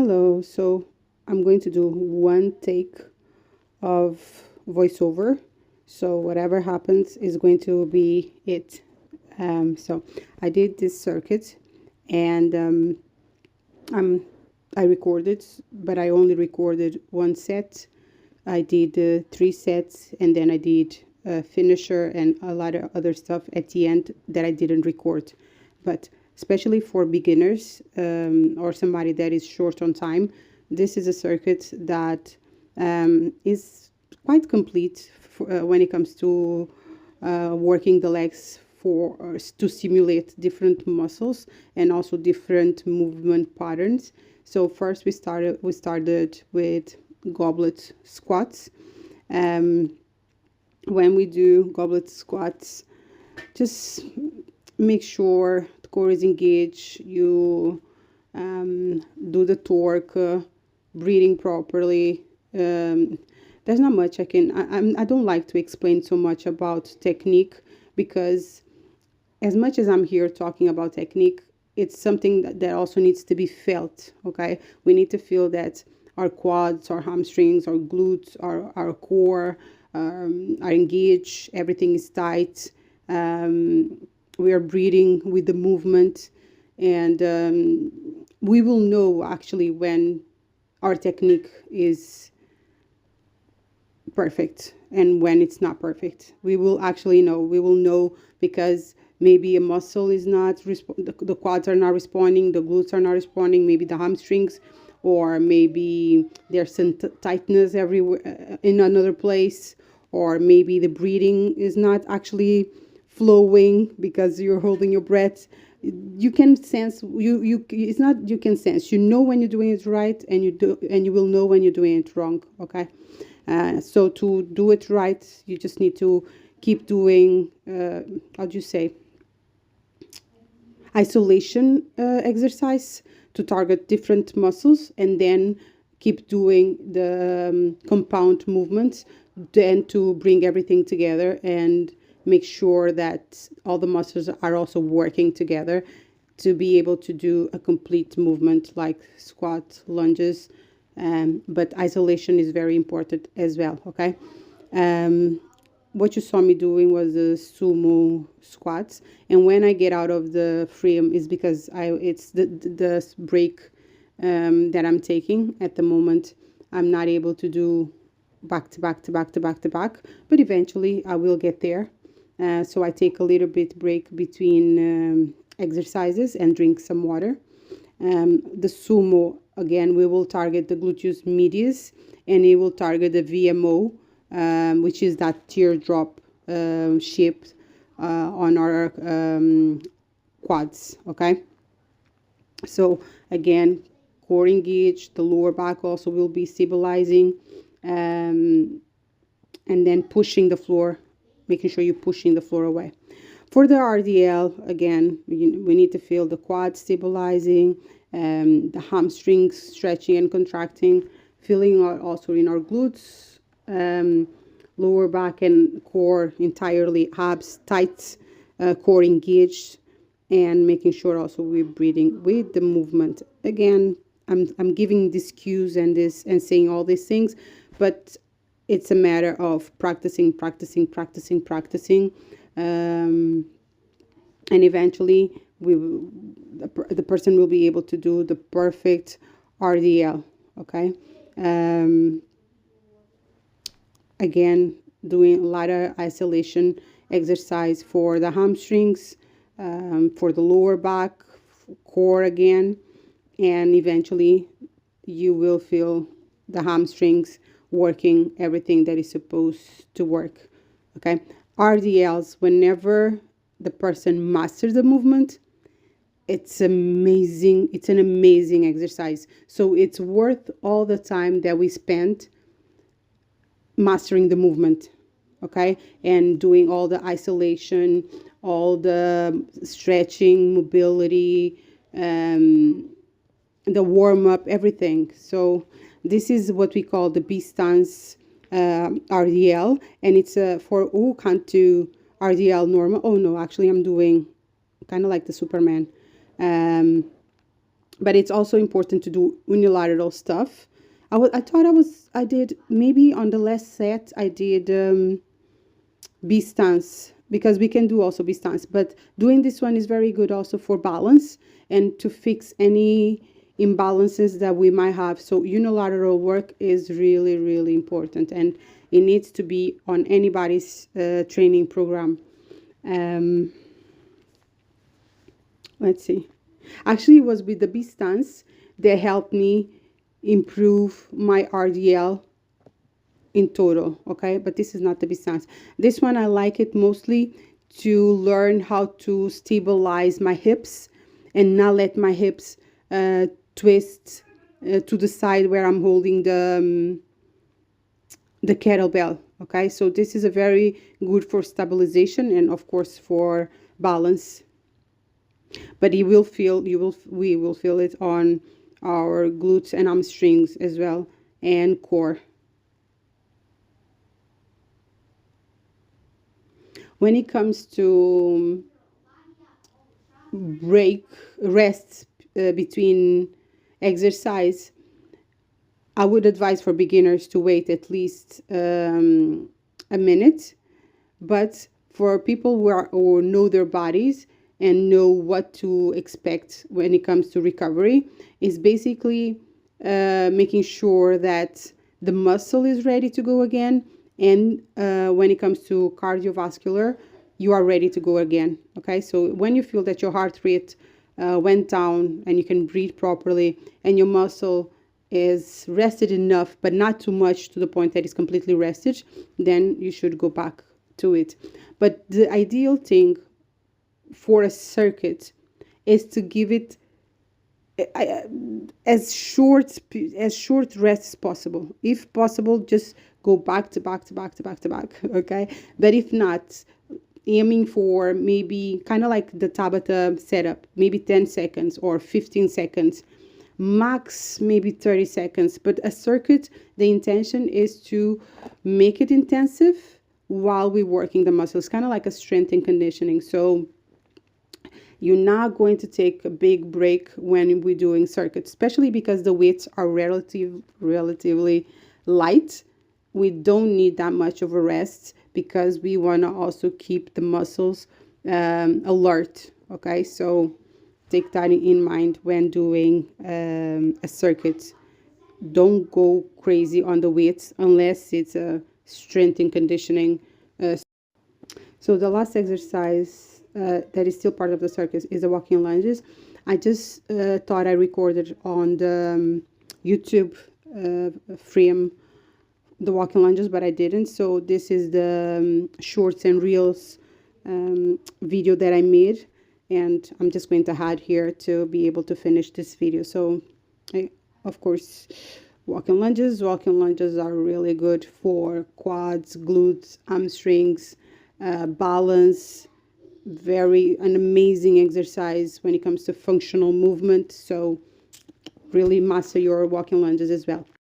Hello, so I'm going to do one take of voiceover. So whatever happens is going to be it. So I did this circuit and I'm, I recorded, but I only recorded one set. I did three sets and then I did a finisher and a lot of other stuff at the end that I didn't record. But especially for beginners or somebody that is short on time, this is a circuit that is quite complete when it comes to working the legs for to stimulate different muscles and also different movement patterns. So first we started with goblet squats. Um, when we do goblet squats, just make sure the core is engaged. You do the torque, breathing properly. There's not much I don't like to explain so much about technique because as much as I'm here talking about technique, it's something that also needs to be felt. Okay, we need to feel that our quads, our hamstrings, our glutes, our core are engaged. Everything is tight. We are breathing with the movement, and we will know actually when our technique is perfect and when it's not perfect. We will actually know. We will know because maybe a muscle is not the quads are not responding, the glutes are not responding, maybe the hamstrings, or maybe there's some tightness everywhere in another place, or maybe the breathing is not actually flowing because you're holding your breath. You can sense, you it's not you can sense, you know when you're doing it right, and you will know when you're doing it wrong. Okay, so to do it right, you just need to keep doing, how do you say, isolation exercise to target different muscles, and then keep doing the compound movements, then to bring everything together and make sure that all the muscles are also working together to be able to do a complete movement like squat, lunges. But isolation is very important as well. Okay. Um, what you saw me doing was the sumo squats, and when I get out of the frame is because it's the break that I'm taking at the moment. I'm not able to do back to back to back to back to back, but eventually I will get there. So I take a little bit break between exercises and drink some water. The sumo, again, we will target the gluteus medius, and it will target the VMO, which is that teardrop shape on our quads. Okay, so again, core engaged, the lower back also will be stabilizing, and then pushing the floor, making sure you're pushing the floor away. For the RDL, again, we need to feel the quad stabilizing, the hamstrings stretching and contracting, feeling also in our glutes, lower back and core entirely, abs tight, core engaged, and making sure also we're breathing with the movement. Again, I'm giving these cues and saying all these things, but it's a matter of practicing, practicing, practicing, practicing, and eventually the person will be able to do the perfect RDL. Okay. Um, Again, doing a lot of isolation exercise for the hamstrings, for the lower back, core again, and eventually you will feel the hamstrings working everything that is supposed to work. Okay, RDLs, whenever the person masters the movement, it's amazing. It's an amazing exercise. So it's worth all the time that we spent mastering the movement. Okay, and doing all the isolation, all the stretching, mobility, the warm up, everything. So this is what we call the B stance RDL, and it's for who can't do RDL normal. Oh no, actually I'm doing kind of like the Superman. but it's also important to do unilateral stuff. I thought I did maybe on the last set I did B stance, because we can do also B stance, but doing this one is very good also for balance and to fix any imbalances that we might have. So unilateral work is really, really important, and it needs to be on anybody's training program. Um, let's see. Actually, it was with the B stance that helped me improve my RDL in total. Okay, but this is not the B stance. This one I like it mostly to learn how to stabilize my hips and not let my hips twist to the side where I'm holding the kettlebell. Okay, so this is a very good for stabilization and of course for balance, but we will feel it on our glutes and hamstrings as well, and core. When it comes to break rest between exercise, I would advise for beginners to wait at least a minute. But for people who know their bodies and know what to expect when it comes to recovery, is basically making sure that the muscle is ready to go again. And when it comes to cardiovascular, you are ready to go again. Okay, so when you feel that your heart rate went down and you can breathe properly and your muscle is rested enough but not too much to the point that it's completely rested, then you should go back to it. But the ideal thing for a circuit is to give it as short rest as possible. If possible, just go back to back to back to back to back. Okay, but if not, aiming for maybe kind of like the Tabata setup, maybe 10 seconds or 15 seconds, max maybe 30 seconds. But a circuit, the intention is to make it intensive while we're working the muscles, kind of like a strength and conditioning. So you're not going to take a big break when we're doing circuits, especially because the weights are relatively light. We don't need that much of a rest because we want to also keep the muscles alert. Okay, so take that in mind when doing a circuit. Don't go crazy on the weights unless it's a strength and conditioning. So the last exercise that is still part of the circuit is the walking lunges. I just thought I recorded on the YouTube frame the walking lunges, but I didn't. So this is the shorts and reels video that I made, and I'm just going to add here to be able to finish this video. So of course, walking lunges are really good for quads, glutes, hamstrings, balance. An amazing exercise when it comes to functional movement. So really master your walking lunges as well.